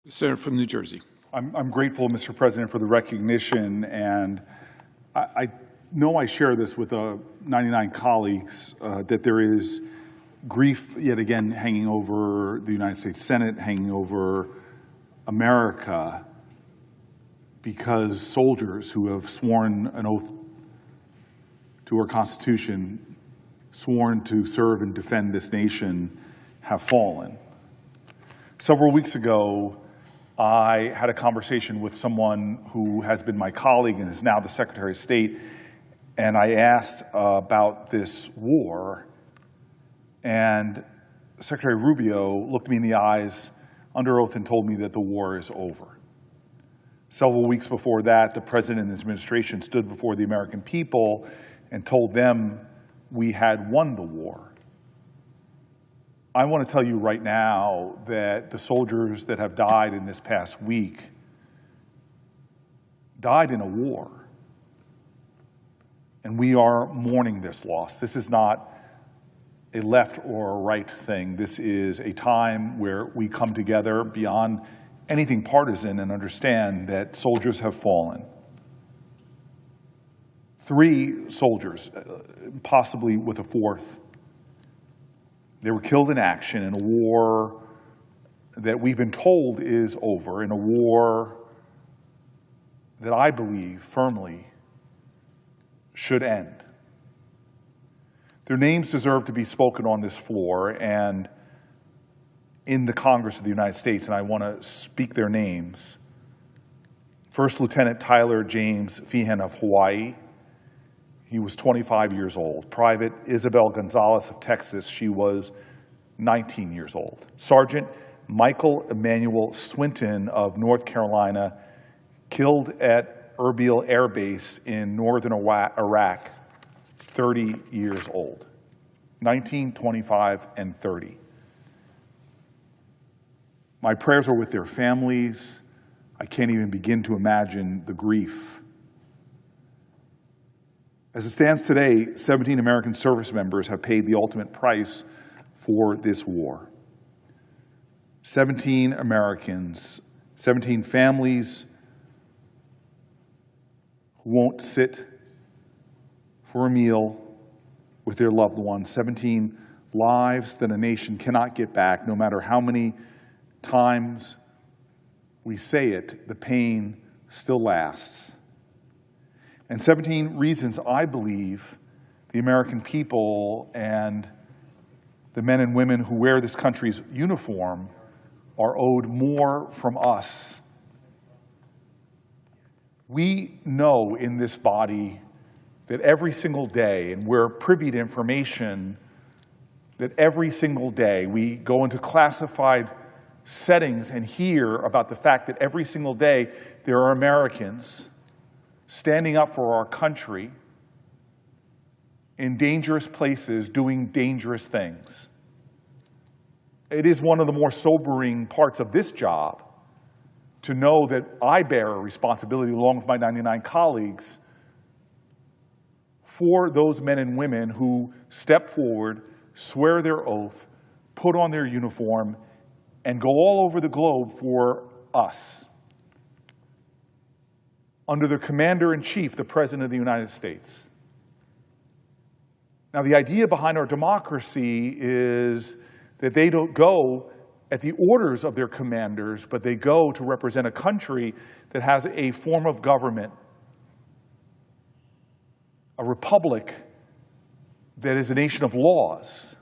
The Senator from New Jersey. I'm grateful, Mr. President, for the recognition, and I know I share this with 99 colleagues, that there is grief yet again hanging over the United States Senate, hanging over America, because soldiers who have sworn an oath to our Constitution, sworn to serve and defend this nation, have fallen. Several weeks ago, I had a conversation with someone who has been my colleague and is now the Secretary of State, and I asked about this war, and Secretary Rubio looked me in the eyes under oath and told me that the war is over. Several weeks before that, the President and his administration stood before the American people and told them we had won the war. I want to tell you right now that the soldiers that have died in this past week died in a war. And we are mourning this loss. This is not a left or a right thing. This is a time where we come together beyond anything partisan and understand that soldiers have fallen. 3 soldiers, possibly with a 4th, they were killed in action in a war that we've been told is over, in a war that I believe firmly should end. Their names deserve to be spoken on this floor and in the Congress of the United States, and I want to speak their names. First Lieutenant Tyler James Feehan of Hawaii. He was 25 years old. Private Isabel Gonzalez of Texas, she was 19 years old. Sergeant Michael Emmanuel Swinton of North Carolina, killed at Erbil Air Base in northern Iraq, 30 years old. 19, 25, and 30. My prayers are with their families. I can't even begin to imagine the grief. As it stands today, 17 American service members have paid the ultimate price for this war. 17 Americans, 17 families who won't sit for a meal with their loved ones, 17 lives that a nation cannot get back, no matter how many times we say it, the pain still lasts. And 17 reasons I believe the American people and the men and women who wear this country's uniform are owed more from us. We know in this body that every single day, and we're privy to information that every single day we go into classified settings and hear about the fact that every single day there are Americans standing up for our country in dangerous places, doing dangerous things. It is one of the more sobering parts of this job to know that I bear a responsibility, along with my 99 colleagues, for those men and women who step forward, swear their oath, put on their uniform, and go all over the globe for us, under the Commander-in-Chief, the President of the United States. Now, the idea behind our democracy is that they don't go at the orders of their commanders, but they go to represent a country that has a form of government, a republic that is a nation of laws.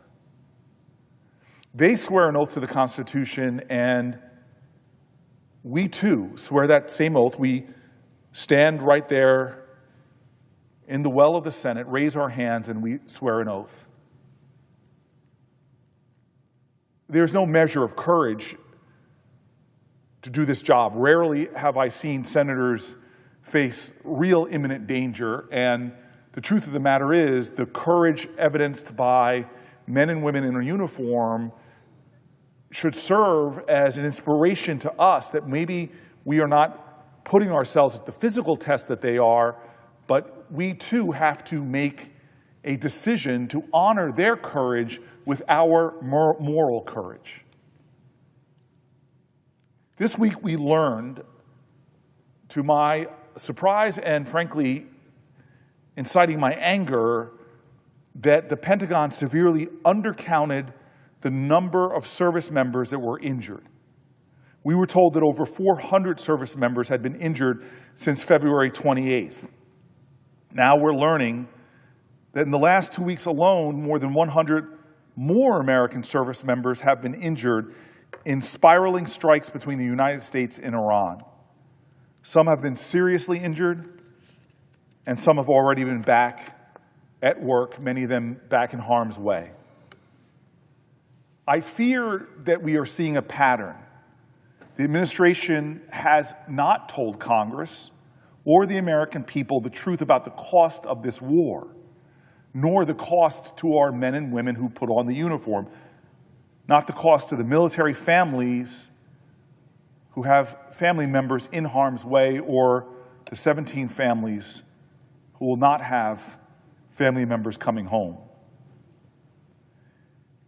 They swear an oath to the Constitution, and we too swear that same oath. We stand right there in the well of the Senate, raise our hands, and we swear an oath. There's no measure of courage to do this job. Rarely have I seen senators face real imminent danger, and the truth of the matter is the courage evidenced by men and women in a uniform should serve as an inspiration to us that maybe we are not putting ourselves at the physical test that they are, but we too have to make a decision to honor their courage with our moral courage. This week we learned, to my surprise and frankly inciting my anger, that the Pentagon severely undercounted the number of service members that were injured. We were told that over 400 service members had been injured since February 28th. Now we're learning that in the last 2 weeks alone, more than 100 more American service members have been injured in spiraling strikes between the United States and Iran. Some have been seriously injured, and some have already been back at work, many of them back in harm's way. I fear that we are seeing a pattern. The administration has not told Congress or the American people the truth about the cost of this war, nor the cost to our men and women who put on the uniform, not the cost to the military families who have family members in harm's way, or the 17 families who will not have family members coming home.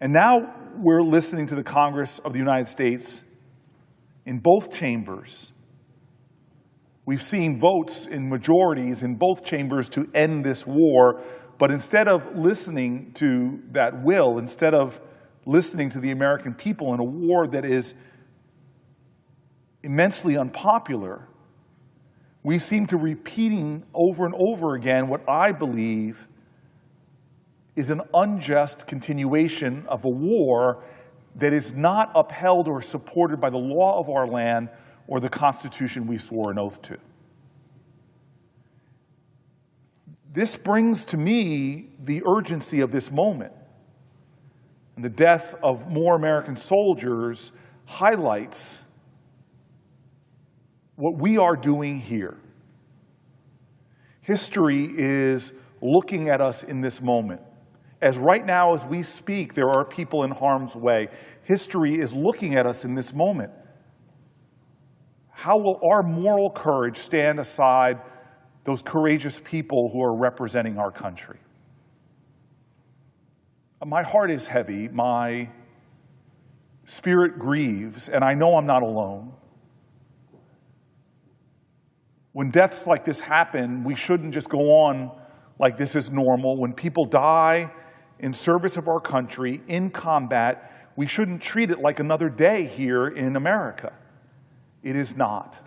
And now we're listening to the Congress of the United States in both chambers. We've seen votes in majorities in both chambers to end this war, but instead of listening to that will, instead of listening to the American people in a war that is immensely unpopular, we seem to repeating over and over again what I believe is an unjust continuation of a war that is not upheld or supported by the law of our land or the Constitution we swore an oath to. This brings to me the urgency of this moment. And the death of more American soldiers highlights what we are doing here. History is looking at us in this moment. As right now, as we speak, there are people in harm's way. History is looking at us in this moment. How will our moral courage stand aside those courageous people who are representing our country? My heart is heavy, my spirit grieves, and I know I'm not alone. When deaths like this happen, we shouldn't just go on like this is normal. When people die in service of our country, in combat, we shouldn't treat it like another day here in America. It is not.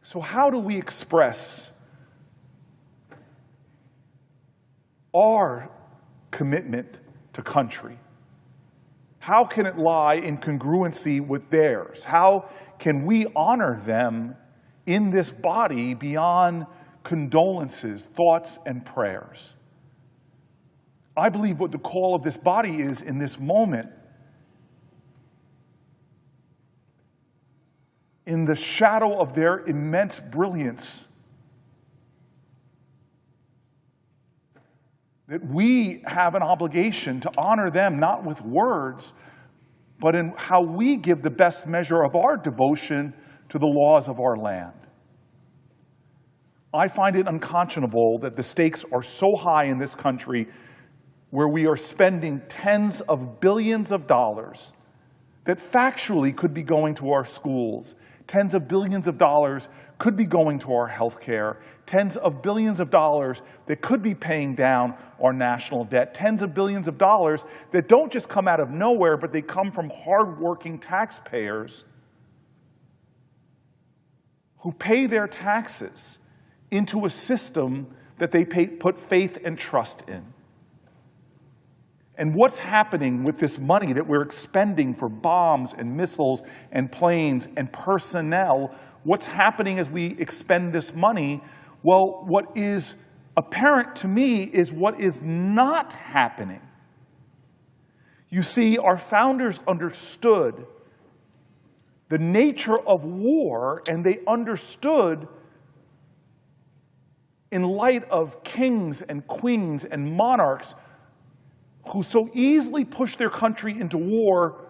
So how do we express our commitment to country? How can it lie in congruency with theirs? How can we honor them in this body beyond condolences, thoughts, and prayers? I believe what the call of this body is in this moment, in the shadow of their immense brilliance, that we have an obligation to honor them, not with words, but in how we give the best measure of our devotion to the laws of our land. I find it unconscionable that the stakes are so high in this country, where we are spending tens of billions of dollars that factually could be going to our schools. Tens of billions of dollars could be going to our health care. Tens of billions of dollars that could be paying down our national debt. Tens of billions of dollars that don't just come out of nowhere, but they come from hardworking taxpayers who pay their taxes into a system that they put faith and trust in. And what's happening with this money that we're expending for bombs and missiles and planes and personnel? What's happening as we expend this money? Well, what is apparent to me is what is not happening. You see, our founders understood the nature of war, and they understood, in light of kings and queens and monarchs who so easily pushed their country into war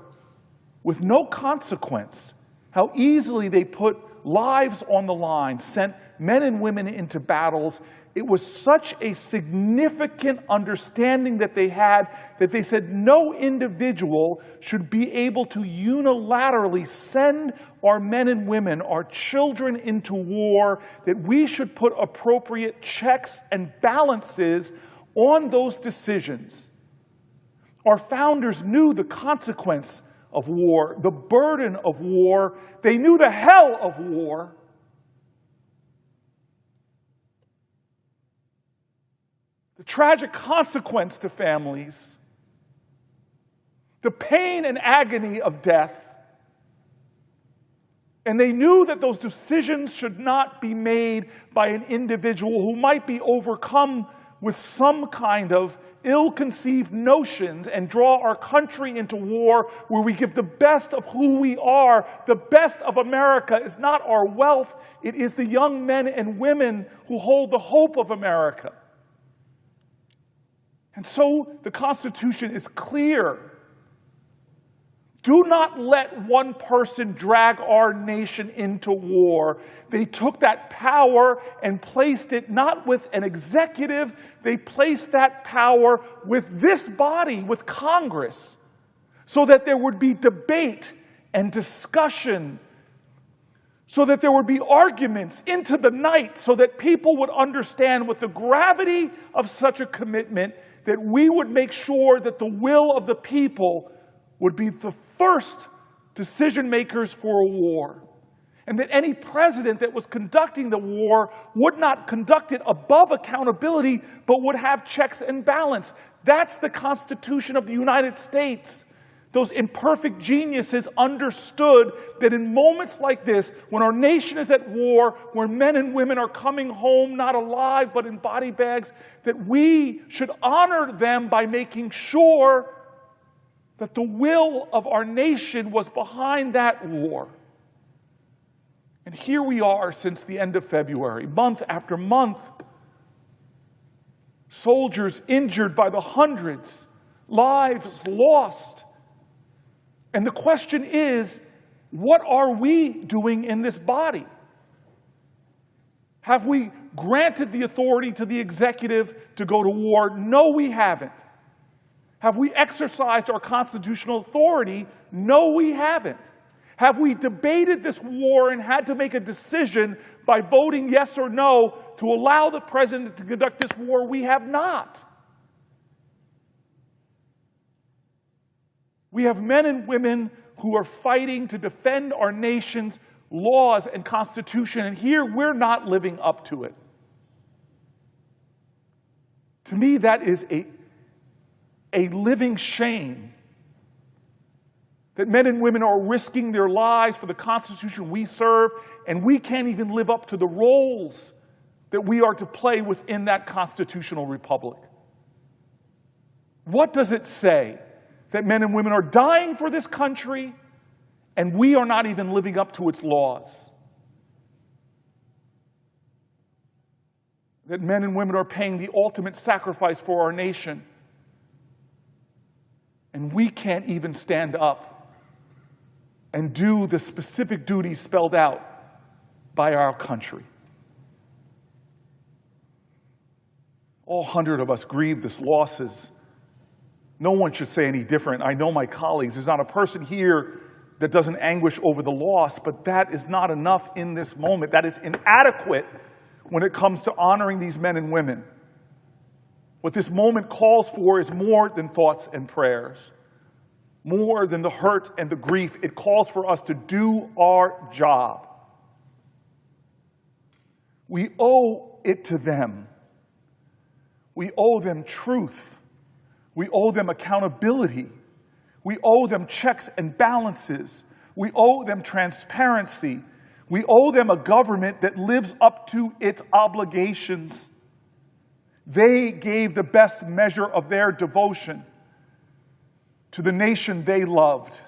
with no consequence, how easily they put lives on the line, sent men and women into battles It was such a significant understanding that they had that they said no individual should be able to unilaterally send our men and women, our children into war, that we should put appropriate checks and balances on those decisions. Our founders knew the consequence of war, the burden of war. They knew the hell of war. The tragic consequence to families, the pain and agony of death. And they knew that those decisions should not be made by an individual who might be overcome with some kind of ill-conceived notions and draw our country into war where we give the best of who we are. The best of America is not our wealth, it is the young men and women who hold the hope of America. And so the Constitution is clear. Do not let one person drag our nation into war. They took that power and placed it not with an executive, they placed that power with this body, with Congress, so that there would be debate and discussion, so that there would be arguments into the night, so that people would understand with the gravity of such a commitment that we would make sure that the will of the people would be the first decision makers for a war. And that any president that was conducting the war would not conduct it above accountability, but would have checks and balance. That's the Constitution of the United States. Those imperfect geniuses understood that in moments like this, when our nation is at war, where men and women are coming home not alive but in body bags, that we should honor them by making sure that the will of our nation was behind that war. And here we are since the end of February, month after month. Soldiers injured by the hundreds, lives lost. And the question is, what are we doing in this body? Have we granted the authority to the executive to go to war? No, we haven't. Have we exercised our constitutional authority? No, we haven't. Have we debated this war and had to make a decision by voting yes or no to allow the president to conduct this war? We have not. We have men and women who are fighting to defend our nation's laws and constitution, and here we're not living up to it. To me, that is a living shame that men and women are risking their lives for the Constitution we serve, and we can't even live up to the roles that we are to play within that constitutional republic. What does it say? That men and women are dying for this country, and we are not even living up to its laws. That men and women are paying the ultimate sacrifice for our nation, and we can't even stand up and do the specific duties spelled out by our country. All 100 of us grieve this losses. No one should say any different. I know my colleagues. There's not a person here that doesn't anguish over the loss, but that is not enough in this moment. That is inadequate when it comes to honoring these men and women. What this moment calls for is more than thoughts and prayers, more than the hurt and the grief. It calls for us to do our job. We owe it to them. We owe them truth. We owe them accountability. We owe them checks and balances. We owe them transparency. We owe them a government that lives up to its obligations. They gave the best measure of their devotion to the nation they loved.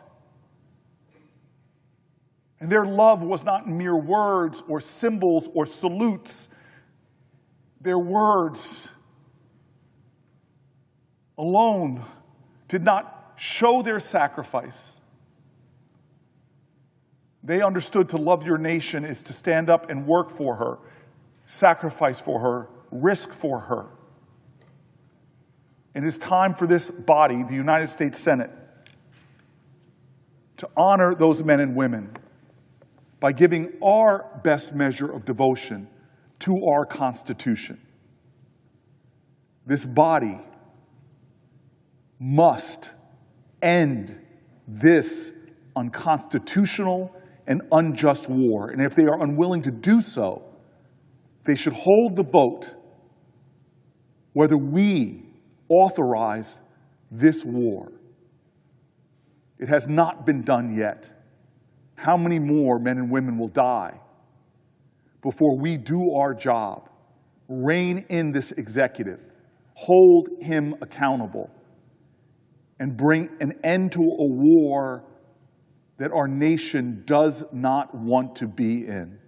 And their love was not mere words or symbols or salutes. Their words alone did not show their sacrifice. They understood to love your nation is to stand up and work for her, sacrifice for her, risk for her. And it's time for this body, the United States Senate, to honor those men and women by giving our best measure of devotion to our Constitution. This body must end this unconstitutional and unjust war. And if they are unwilling to do so, they should hold the vote whether we authorize this war. It has not been done yet. How many more men and women will die before we do our job, rein in this executive, hold him accountable, and bring an end to a war that our nation does not want to be in?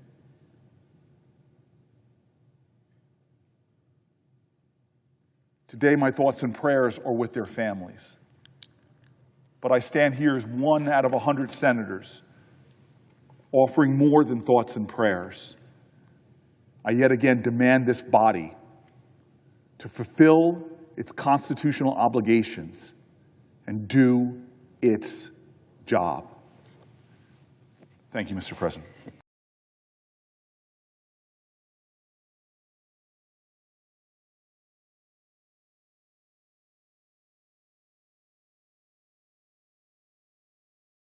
Today, my thoughts and prayers are with their families. But I stand here as one out of 100 senators, offering more than thoughts and prayers. I yet again demand this body to fulfill its constitutional obligations and do its job. Thank you, Mr. President.